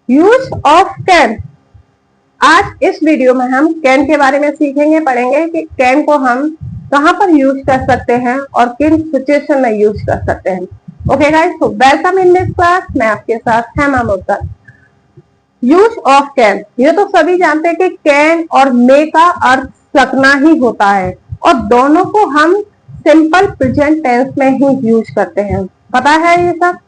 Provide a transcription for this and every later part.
Use of can. आज इस video में हम कैन के बारे में सीखेंगे, पढ़ेंगे कि कैन को हम कहां पर यूज कर सकते हैं और किन सिचुएशन में यूज कर सकते हैं। Okay guys, so welcome in this class. मैं आपके साथ Hema Mudgal. Use of can, ये तो सभी जानते हैं कि कैन और मे का अर्थ सकना ही होता है और दोनों को हम सिंपल प्रेजेंट टेंस में ही यूज करते हैं। पता है ये सब?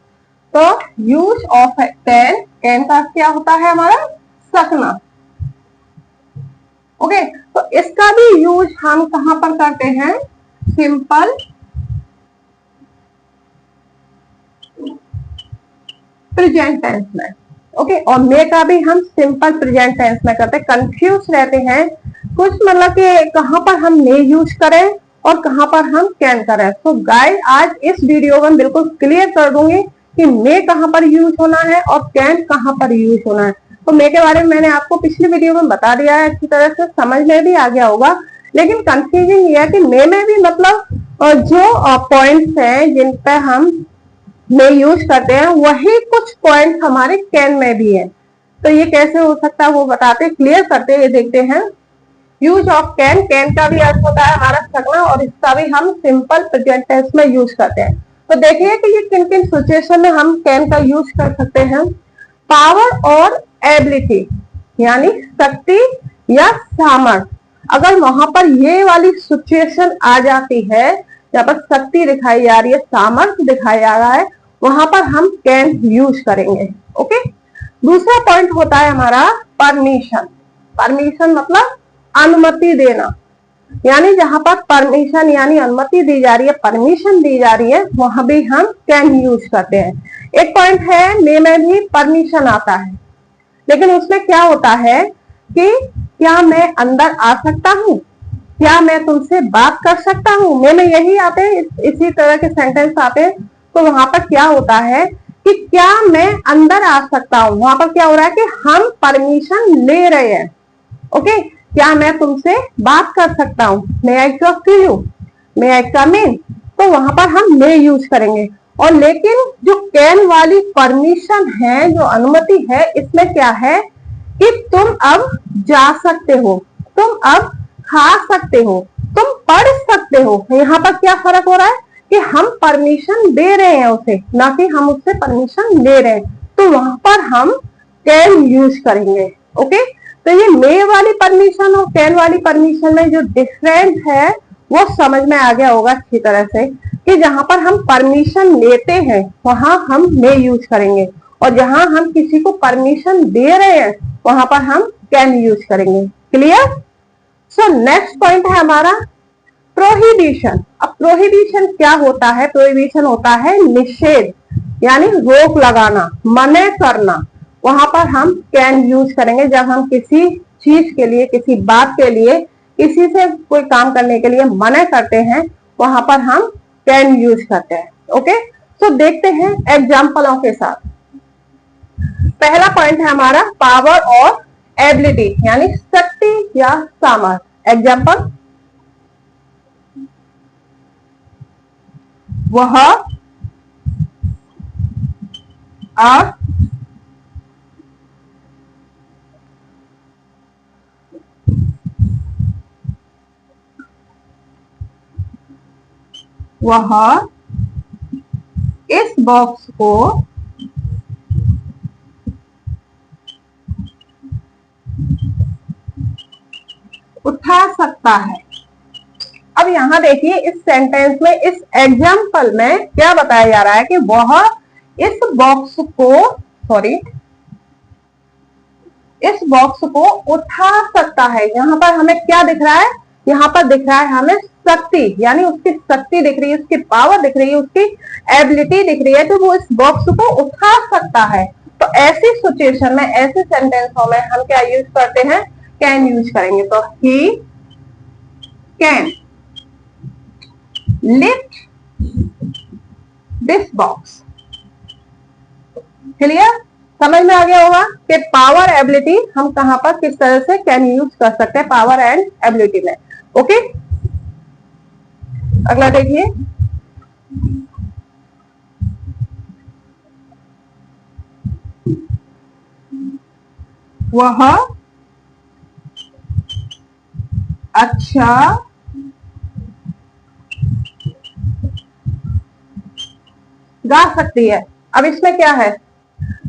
तो यूज ऑफ कैन, कैन का अर्थ क्या होता है हमारा? सकना। ओके, तो इसका भी यूज हम कहां पर करते हैं? सिंपल प्रेजेंट टेंस में। ओके, और मे का भी हम सिंपल प्रेजेंट टेंस में करते हैं। कंफ्यूज रहते हैं कुछ, मतलब कि कहां पर हम मे यूज करें और कहां पर हम कैन करें। तो गाइस, आज इस वीडियो में बिल्कुल क्लियर कर दूंगी कि मे कहां पर यूज होना है और कैन कहां पर यूज होना है। तो मे के बारे में मैंने आपको पिछली वीडियो में बता दिया है, अच्छी तरह से समझ में भी आ गया होगा। लेकिन कंफ्यूजिंग ये है कि मे में भी मतलब जो पॉइंट्स हैं जिन पे हम में यूज करते हैं, वही कुछ पॉइंट हमारे कैन में भी है। तो ये कैसे हो सकता है वो बताते, क्लियर करते हैं। ये देखते हैं यूज ऑफ कैन। कैन का भी अर्थ होता है हमारा सकना और इसका भी हम सिंपल प्रेजेंट टेंस में यूज करते हैं। तो देखिए कि ये किन किन सिचुएशन में हम कैन का यूज कर सकते हैं। पावर और एबिलिटी, यानी शक्ति या सामर्थ्य। अगर वहां पर ये वाली सिचुएशन आ जाती है, यहाँ पर शक्ति दिखाई जा रही है, सामर्थ्य दिखाया जा रहा है, वहां पर हम कैन यूज करेंगे। ओके, दूसरा पॉइंट होता है हमारा परमिशन। परमिशन मतलब अनुमति देना, यानी जहां पर परमिशन यानी अनुमति दी जा रही है, परमिशन दी जा रही है, वहां भी हम कैन यूज करते हैं। एक पॉइंट है, मे में भी परमिशन आता है, लेकिन उसमें क्या होता है कि क्या मैं अंदर आ सकता हूँ, क्या मैं तुमसे बात कर सकता हूँ। मे में यही आते हैं, इसी तरह के सेंटेंस आते हैं। तो वहां पर क्या होता है कि क्या मैं अंदर आ सकता हूँ, वहां पर क्या हो रहा है कि हम परमिशन ले रहे हैं। ओके, क्या मैं तुमसे बात कर सकता हूँ, मे आई टॉक टू यू, मे आई कम इन। तो वहां पर हम मे यूज करेंगे। और लेकिन जो कैन वाली परमिशन है, जो अनुमति है, इसमें क्या है कि तुम अब जा सकते हो, तुम अब खा सकते हो, तुम पढ़ सकते हो। यहाँ पर क्या फर्क हो रहा है कि हम परमिशन दे रहे हैं उसे, ना कि हम उससे परमिशन ले रहे हैं। तो वहां पर हम कैन यूज करेंगे। ओके, तो ये मे वाली परमिशन और कैन वाली परमिशन में जो डिफरेंस है वो समझ में आ गया होगा अच्छी तरह से, कि जहां पर हम परमिशन लेते हैं वहां हम मे यूज करेंगे और जहां हम किसी को परमिशन दे रहे हैं वहां पर हम कैन यूज करेंगे। क्लियर? सो नेक्स्ट पॉइंट है हमारा प्रोहिबिशन। अब प्रोहिबिशन क्या होता है? प्रोहिबिशन होता है निषेध, यानी रोक लगाना, मना करना। वहां पर हम कैन यूज करेंगे जब हम किसी चीज के लिए, किसी बात के लिए, किसी से कोई काम करने के लिए मना करते हैं, वहां पर हम कैन यूज करते हैं। ओके, तो देखते हैं एग्जाम्पलों के साथ। पहला पॉइंट है हमारा पावर और एबिलिटी, यानी शक्ति या सामर्थ्य। एग्जाम्पल, वह आ वह इस बॉक्स को उठा सकता है। अब यहां देखिए, इस सेंटेंस में, इस एग्जाम्पल में क्या बताया जा रहा है कि वह इस बॉक्स को, सॉरी, इस बॉक्स को उठा सकता है। यहां पर हमें क्या दिख रहा है? यहां पर दिख रहा है हमें शक्ति, यानी उसकी शक्ति दिख रही है, उसकी पावर दिख रही है, उसकी एबिलिटी दिख रही है, तो वो इस बॉक्स को उठा सकता है। तो ऐसी सिचुएशन में, ऐसे सेंटेंसों में हम क्या यूज करते हैं? कैन यूज करेंगे। तो he can lift this box. Clear? समझ में आ गया होगा कि पावर एबिलिटी हम कहां पर किस तरह से कैन यूज कर सकते हैं, पावर एंड एबिलिटी में। ओके, अगला देखिए, वह अच्छा गा सकती है। अब इसमें क्या है,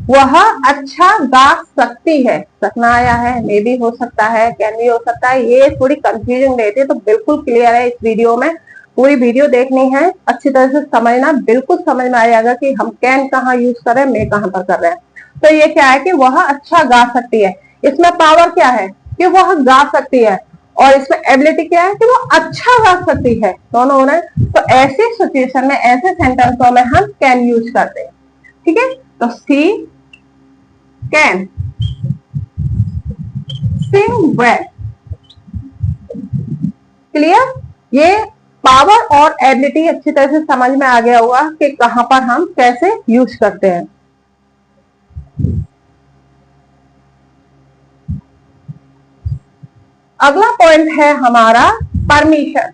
वह अच्छा गा सकती है, सकना आया है, मे भी हो सकता है, कैन भी हो सकता है, ये थोड़ी कंफ्यूजन रहती है। तो बिल्कुल क्लियर है इस वीडियो में, पूरी वीडियो देखनी है, अच्छी तरह से समझना, बिल्कुल समझ में आएगा कि हम कैन कहाँ यूज कर रहे हैं, मे कहाँ पर कर रहे हैं। तो ये क्या है कि वह अच्छा गा सकती है, इसमें पावर क्या है कि वह गा सकती है, और इसमें एबिलिटी क्या है कि वो अच्छा गा सकती है, दोनों हो रहे हैं। तो ऐसे सिचुएशन में, ऐसे सेंटेंसों में हम कैन यूज करते हैं। ठीक है, तो सी कैन सिंग वेल। क्लियर, ये पावर और एबिलिटी अच्छी तरह से समझ में आ गया होगा कि कहां पर हम कैसे यूज करते हैं। अगला पॉइंट है हमारा परमिशन।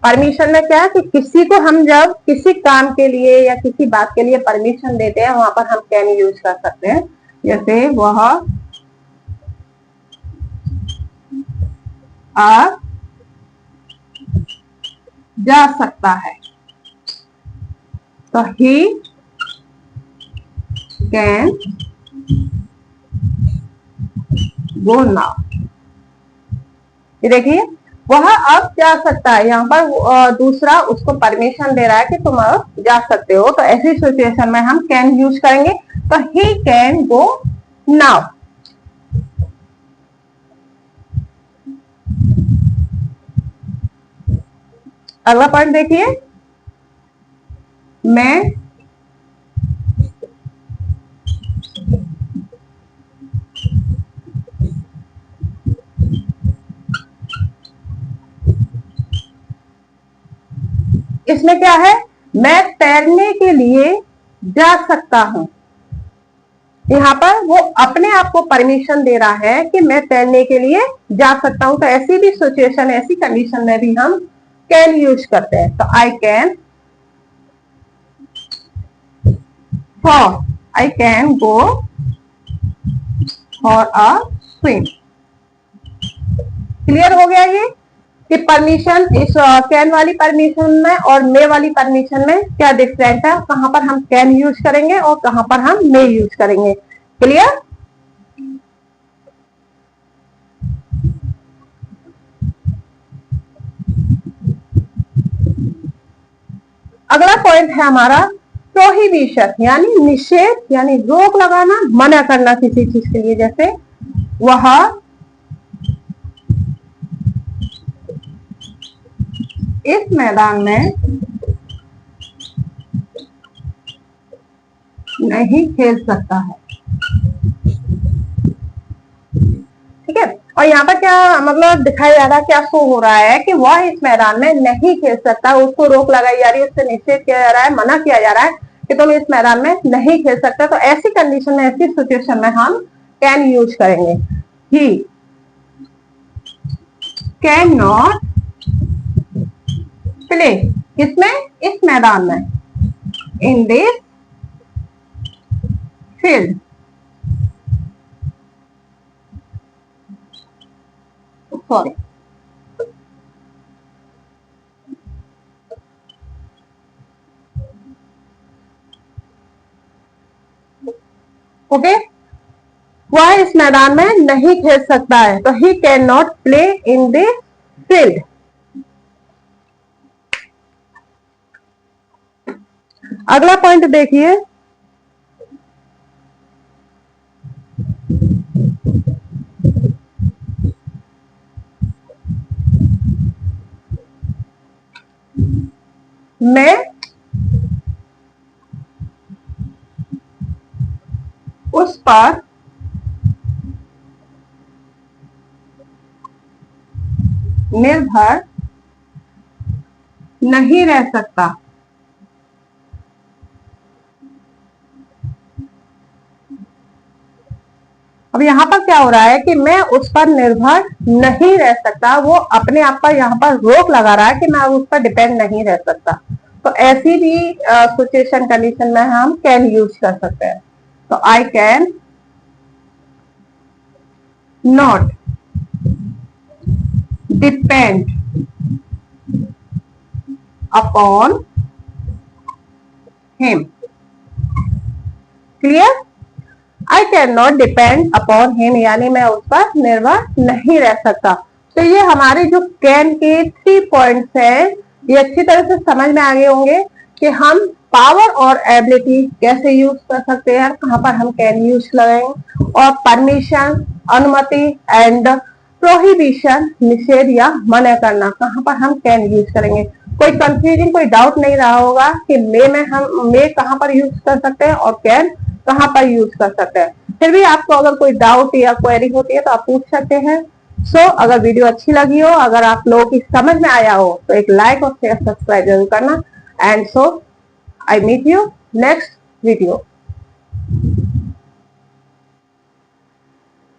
परमिशन में क्या है कि किसी को हम जब किसी काम के लिए या किसी बात के लिए परमिशन देते हैं, वहां पर हम कैन यूज कर सकते हैं। जैसे वह आ जा सकता है, तो ही कैन गो नाउ। ये देखिए, वह अब जा सकता है, यहाँ पर दूसरा उसको परमिशन दे रहा है कि तुम अब जा सकते हो, तो ऐसी सिचुएशन में हम कैन यूज करेंगे। तो ही कैन गो नाउ। अगला पॉइंट देखिए, मैं इसमें क्या है, मैं तैरने के लिए जा सकता हूं। यहाँ पर वो अपने आप को परमिशन दे रहा है कि मैं तैरने के लिए जा सकता हूं। तो ऐसी भी सिचुएशन, ऐसी कंडीशन में भी हम कैन यूज करते हैं। तो I can for, I can go for a swim. Clear हो गया ये कि परमिशन, इस कैन वाली परमिशन में और मे वाली परमिशन में क्या डिफरेंट है, कहां पर हम कैन यूज करेंगे और कहां पर हम मे यूज करेंगे। क्लियर। अगला पॉइंट है हमारा प्रोहिबिशन, यानी निषेध, यानी रोक लगाना, मना करना किसी चीज के लिए। जैसे वह इस मैदान में नहीं खेल सकता है। ठीक है, और यहाँ पर क्या मतलब दिखाया जा रहा है, क्या शो हो रहा है कि वह इस मैदान में नहीं खेल सकता, उसको रोक लगाई जा रही है, उससे निषेध किया जा रहा है, मना किया जा रहा है कि तुम इस मैदान में नहीं खेल सकते। तो ऐसी कंडीशन में, ऐसी सिचुएशन में हम कैन यूज करेंगे। ही कैन नॉट प्ले, किसमें, इस मैदान में, in this field. Sorry, okay, वह इस मैदान में नहीं खेल सकता है। तो he can not play in the field. अगला पॉइंट देखिए, मैं उस पर निर्भर नहीं रह सकता। अब यहाँ पर क्या हो रहा है कि मैं उस पर निर्भर नहीं रह सकता, वो अपने आप पर यहाँ पर रोक लगा रहा है कि मैं उस पर डिपेंड नहीं रह सकता। तो ऐसी भी सिचुएशन, कंडीशन में हम कैन यूज कर सकते हैं। तो I can not depend upon him. Clear? I cannot depend upon him यानी मैं उस पर निर्भर नहीं रह सकता। तो ये हमारे जो कैन के 3 पॉइंट्स हैं, ये अच्छी तरह से समझ में आ गए होंगे कि हम पावर और एबिलिटी कैसे यूज कर सकते हैं, कहां पर हम कैन यूज लगाएंगे, और परमिशन, अनुमति एंड प्रोहिबिशन, निषेध या मना करना, कहां पर हम कैन यूज करेंगे। कोई कंफ्यूजन, कोई डाउट नहीं रहा होगा कि मे कहां पर यूज कर सकते हैं और कैन कहां पर यूज कर सकते हैं। फिर भी आपको अगर कोई डाउट या क्वेरी होती है तो आप पूछ सकते हैं। अगर वीडियो अच्छी लगी हो, अगर आप लोगों की समझ में आया हो, तो एक लाइक और शेयर सब्सक्राइब जरूर करना। And I meet you next video.